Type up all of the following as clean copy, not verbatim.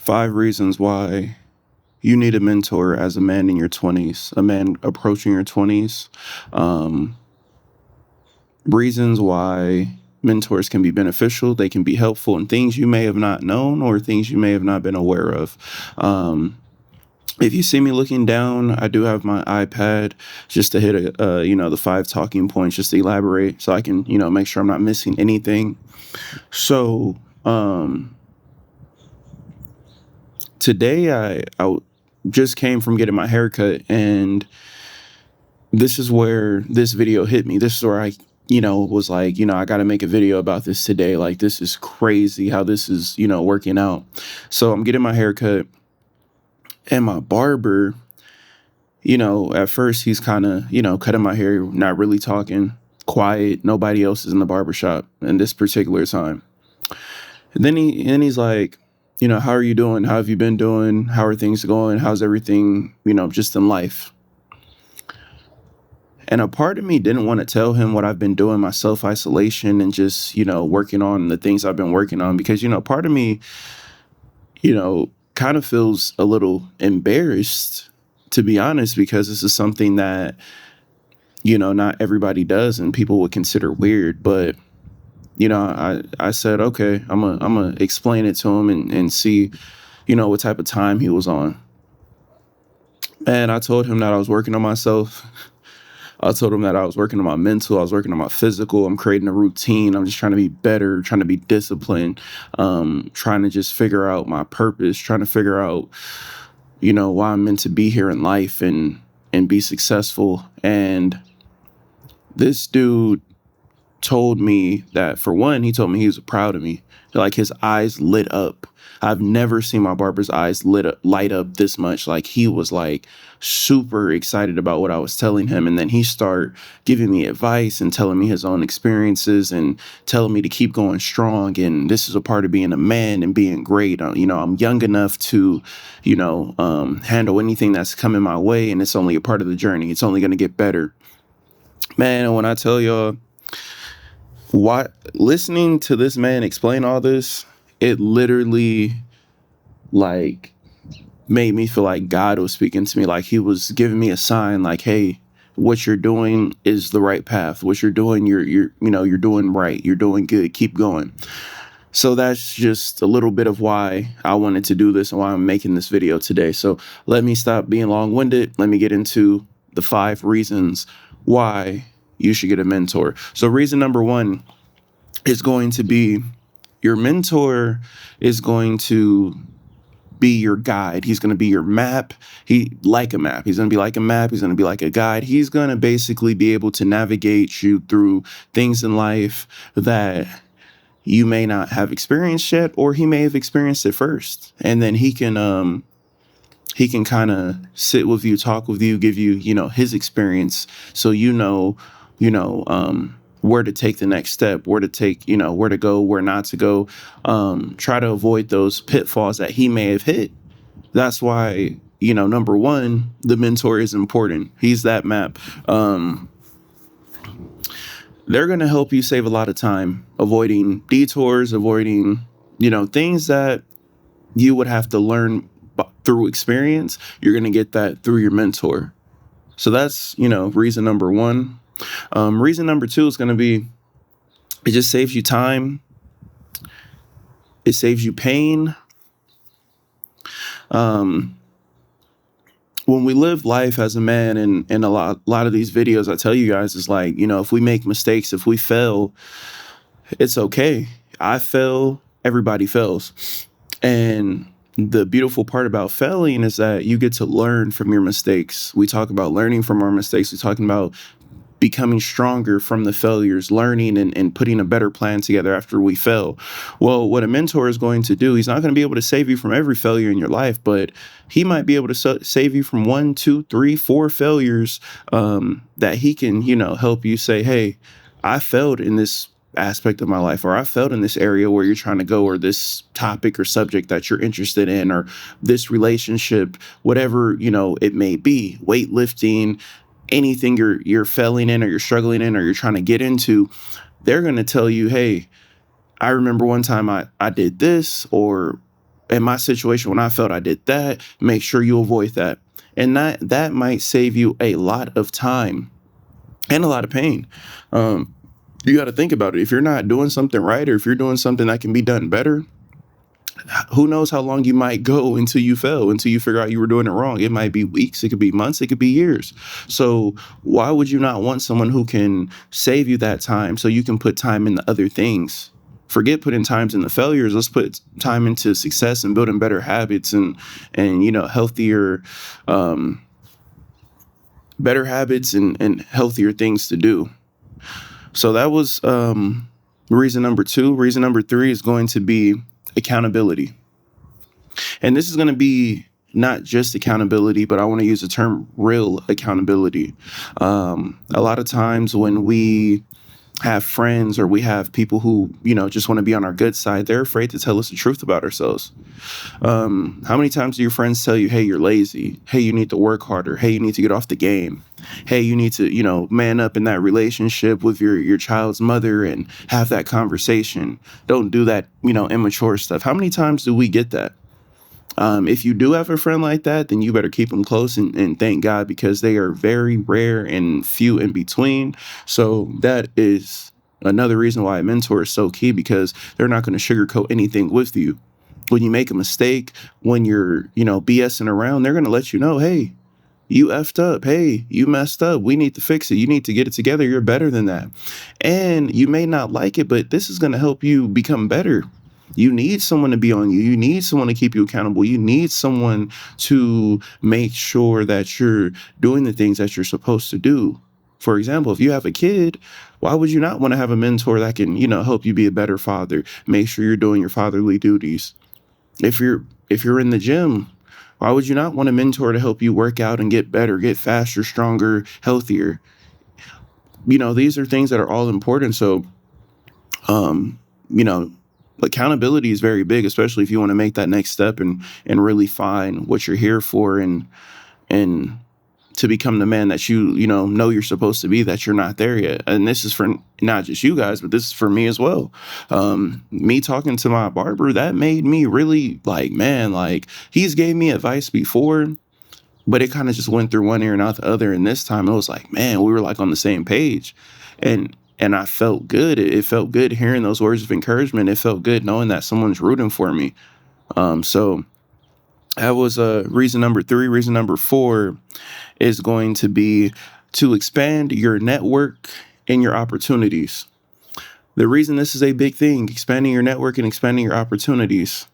5 reasons why you need a mentor as a man in your 20s, a man approaching your 20s. Um, Reasons why mentors can be beneficial, they can be helpful in things you may have not known or things you may have not been aware of. If you see me looking down, I do have my iPad just to hit the 5 talking points, just to elaborate, so I can, make sure I'm not missing anything. So, today I just came from getting my haircut, and this is where this video hit me. This is where I, was like, I got to make a video about this today. Like, this is crazy how this is, working out. So I'm getting my haircut, and my barber, at first he's kind of, cutting my hair, not really talking, quiet. Nobody else is in the barber shop in this particular time. And then he's like, how are you doing? How have you been doing? How are things going? How's everything, just in life? And a part of me didn't want to tell him what I've been doing, my self-isolation and just, working on the things I've been working on, because, part of me, kind of feels a little embarrassed, to be honest, because this is something that, not everybody does and people would consider weird. But, I said, okay, I'm gonna explain it to him and see, what type of time he was on. And I told him that I was working on myself. I told him that I was working on my mental, I was working on my physical. I'm creating a routine. I'm just trying to be better, trying to be disciplined, trying to just figure out my purpose, trying to figure out, why I'm meant to be here in life and be successful. And this dude told me that, for one, he told me he was proud of me. Like, his eyes lit up. I've never seen my barber's eyes light up this much. Like, he was like super excited about what I was telling him. And then he started giving me advice and telling me his own experiences and telling me to keep going strong. And this is a part of being a man and being great. I'm young enough to, handle anything that's coming my way. And it's only a part of the journey. It's only going to get better. Man, and when I tell y'all, listening to this man explain all this, it literally like made me feel like God was speaking to me. Like, he was giving me a sign, like, hey, what you're doing is the right path. What you're doing, you're doing right. You're doing good. Keep going. So that's just a little bit of why I wanted to do this and why I'm making this video today. So let me stop being long-winded. Let me get into the 5 reasons why you should get a mentor. So reason number 1 is going to be, your mentor is going to be your guide. He's going to be your map. He's going to be like a map. He's going to be like a guide. He's going to basically be able to navigate you through things in life that you may not have experienced yet, or he may have experienced it first. And then he can kind of sit with you, talk with you, give you, his experience. So, where to take the next step, where to go, where not to go, try to avoid those pitfalls that he may have hit. That's why, number 1, the mentor is important. He's that map. They're going to help you save a lot of time, avoiding detours, avoiding, things that you would have to learn through experience. You're going to get that through your mentor. So that's, reason number 1. Reason number 2 is going to be, it just saves you time. It saves you pain. When we live life as a man, and a lot of these videos I tell you guys is like, if we make mistakes, if we fail, it's okay. I fail. Everybody fails. And the beautiful part about failing is that you get to learn from your mistakes. We talk about learning from our mistakes. We're talking about becoming stronger from the failures, learning and putting a better plan together after we fail. Well, what a mentor is going to do, he's not going to be able to save you from every failure in your life, but he might be able to save you from 1, 2, 3, 4 failures, that he can, help you say, hey, I failed in this aspect of my life, or I failed in this area where you're trying to go, or this topic or subject that you're interested in, or this relationship, whatever, it may be, weightlifting, anything you're failing in, or you're struggling in, or you're trying to get into. They're going to tell you, hey, I remember one time I did this, or in my situation, when I felt I did that, make sure you avoid that. And that might save you a lot of time and a lot of pain. You got to think about it. If you're not doing something right, or if you're doing something that can be done better, who knows how long you might go until you fail, until you figure out you were doing it wrong. It might be weeks, it could be months, it could be years. So why would you not want someone who can save you that time so you can put time into other things? Forget putting times into failures. Let's put time into success and building better habits and healthier, better habits and healthier things to do. So that was reason number 2. Reason number 3 is going to be accountability. And this is going to be not just accountability, but I want to use the term real accountability. A lot of times when we have friends or we have people who, just want to be on our good side, they're afraid to tell us the truth about ourselves. How many times do your friends tell you, hey, you're lazy? Hey, you need to work harder. Hey, you need to get off the game. Hey, you need to, man up in that relationship with your child's mother and have that conversation. Don't do that, immature stuff. How many times do we get that? If you do have a friend like that, then you better keep them close and thank God, because they are very rare and few in between. So that is another reason why a mentor is so key, because they're not going to sugarcoat anything with you. When you make a mistake, when you're, BSing around, they're going to let you know, hey, you effed up. Hey, you messed up. We need to fix it. You need to get it together. You're better than that. And you may not like it, but this is going to help you become better. You need someone to be on you. You need someone to keep you accountable. You need someone to make sure that you're doing the things that you're supposed to do. For example, if you have a kid, why would you not want to have a mentor that can, help you be a better father? Make sure you're doing your fatherly duties. If you're in the gym, why would you not want a mentor to help you work out and get better, get faster, stronger, healthier? These are things that are all important. So, um, you know, accountability is very big, especially if you want to make that next step and really find what you're here for and to become the man that you know you're supposed to be, that you're not there yet. And this is for not just you guys, but this is for me as well. Me talking to my barber, that made me really like, man, like he's gave me advice before, but it kind of just went through one ear and out the other. And this time it was like, man, we were like on the same page. And I felt good. It felt good hearing those words of encouragement. It felt good knowing that someone's rooting for me. So that was reason number 3. Reason number 4 is going to be to expand your network and your opportunities. The reason this is a big thing, expanding your network and expanding your opportunities.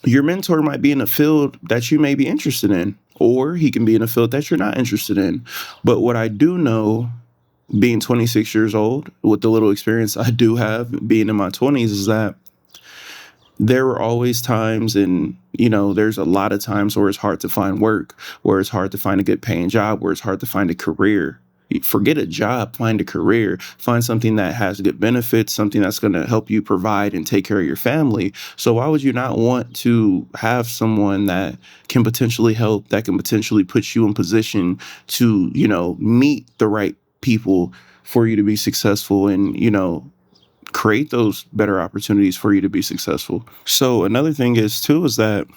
Your mentor might be in a field that you may be interested in, or he can be in a field that you're not interested in. But what I do know, being 26 years old, with the little experience I do have being in my 20s, is that there were always times, and there's a lot of times where it's hard to find work, where it's hard to find a good paying job, where it's hard to find a career. Forget a job, find a career, find something that has good benefits, something that's going to help you provide and take care of your family. So why would you not want to have someone that can potentially help, that can potentially put you in position to, meet the right people for you to be successful and, create those better opportunities for you to be successful. So another thing is that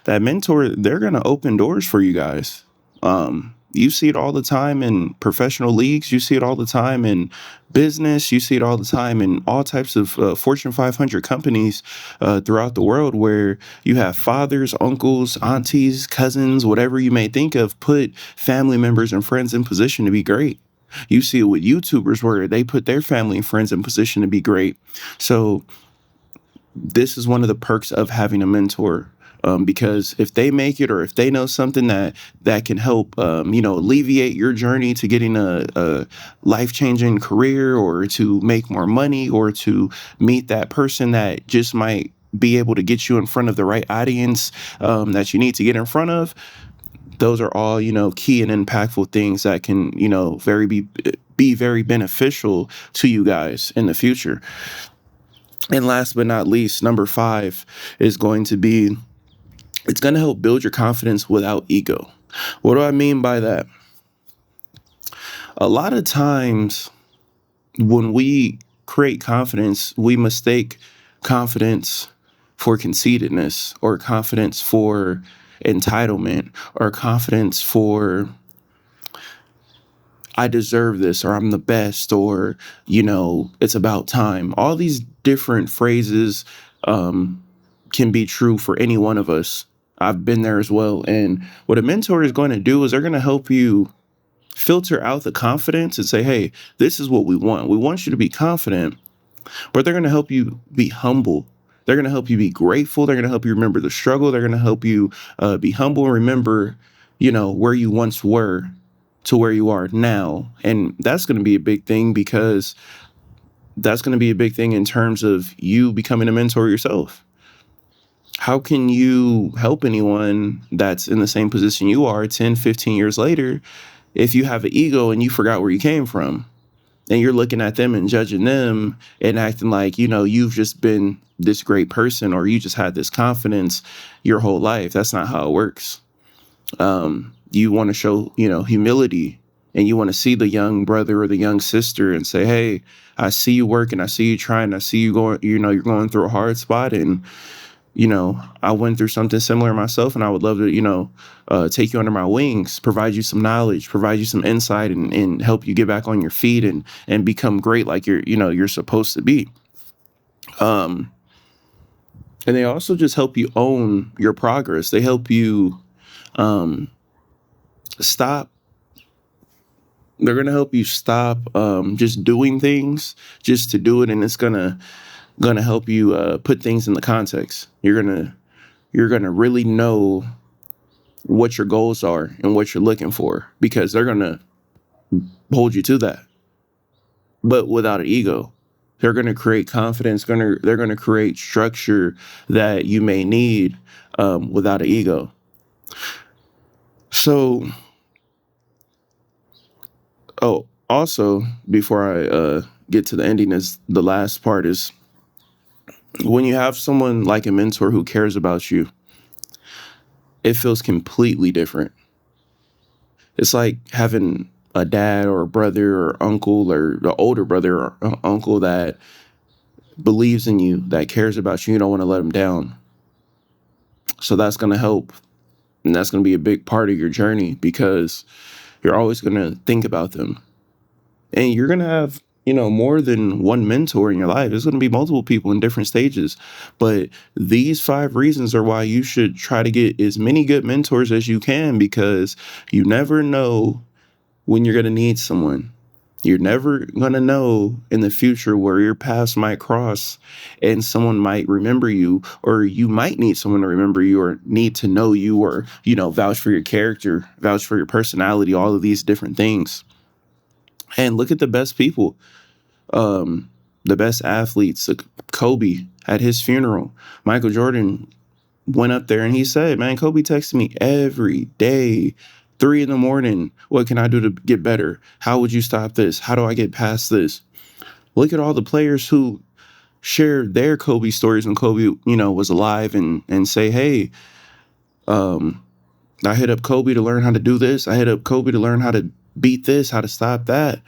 mentor, they're going to open doors for you guys. You see it all the time in professional leagues. You see it all the time in business. You see it all the time in all types of Fortune 500 companies throughout the world, where you have fathers, uncles, aunties, cousins, whatever you may think of, put family members and friends in position to be great. You see it with YouTubers where they put their family and friends in position to be great. So this is one of the perks of having a mentor, because if they make it, or if they know something that can help, alleviate your journey to getting a life-changing career, or to make more money, or to meet that person that just might be able to get you in front of the right audience that you need to get in front of, those are all, key and impactful things that can, be very beneficial to you guys in the future. And last but not least, number 5 is going to be, it's going to help build your confidence without ego. What do I mean by that? A lot of times when we create confidence, we mistake confidence for conceitedness, or confidence for entitlement, or confidence for I deserve this, or I'm the best, or, it's about time. All these different phrases um, can be true for any one of us. I've been there as well. And what a mentor is going to do is they're going to help you filter out the confidence and say, hey, this is what we want. We want you to be confident, but they're going to help you be humble. They're going to help you be grateful. They're going to help you remember the struggle. They're going to help you be humble and remember, where you once were to where you are now. And that's going to be a big thing, because that's going to be a big thing in terms of you becoming a mentor yourself. How can you help anyone that's in the same position you are 10, 15 years later if you have an ego and you forgot where you came from? And you're looking at them and judging them and acting like, you've just been this great person, or you just had this confidence your whole life. That's not how it works. You want to show, humility, and you want to see the young brother or the young sister and say, hey, I see you working. I see you trying. I see you going, you're going through a hard spot. And, I went through something similar myself, and I would love to, take you under my wings, provide you some knowledge, provide you some insight, and help you get back on your feet and become great like you're supposed to be. And they also just help you own your progress. They help you stop. They're going to help you stop just doing things just to do it. And it's going to help you put things in the context. You're going to really know what your goals are and what you're looking for, because they're going to hold you to that, but without an ego. They're going to create confidence. They're going to create structure that you may need without an ego. So, also, before I get to the ending, is the last part is when you have someone like a mentor who cares about you, it feels completely different. It's like having a dad or a brother or uncle, or the older brother or uncle that believes in you, that cares about you. You don't want to let them down. So that's going to help. And that's going to be a big part of your journey, because you're always going to think about them. And you're going to have, more than one mentor in your life. There's going to be multiple people in different stages. But these 5 reasons are why you should try to get as many good mentors as you can, because you never know when you're going to need someone. You're never going to know in the future where your paths might cross and someone might remember you, or you might need someone to remember you, or need to know you, or, vouch for your character, vouch for your personality, all of these different things. And look at the best people, the best athletes. Kobe at his funeral, Michael Jordan went up there and he said, man, Kobe texted me every day, 3 a.m. What can I do to get better? How would you stop this? How do I get past this? Look at all the players who shared their Kobe stories when Kobe, was alive, and say, hey, I hit up Kobe to learn how to do this. I hit up Kobe to learn how to beat this, how to stop that.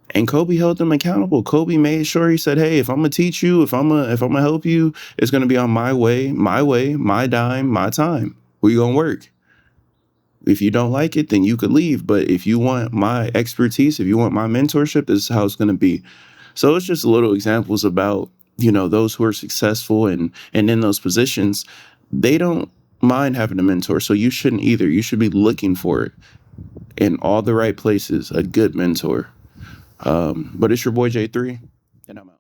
And Kobe held them accountable. Kobe made sure, he said, hey, if I'm going to teach you, if I'm going to help you, it's going to be on my way, my dime, my time. We going to work. If you don't like it, then you could leave. But if you want my expertise, if you want my mentorship, this is how it's going to be. So it's just little examples about, those who are successful and in those positions. They don't mind having a mentor. So you shouldn't either. You should be looking for it in all the right places, a good mentor. But it's your boy J3, and I'm out.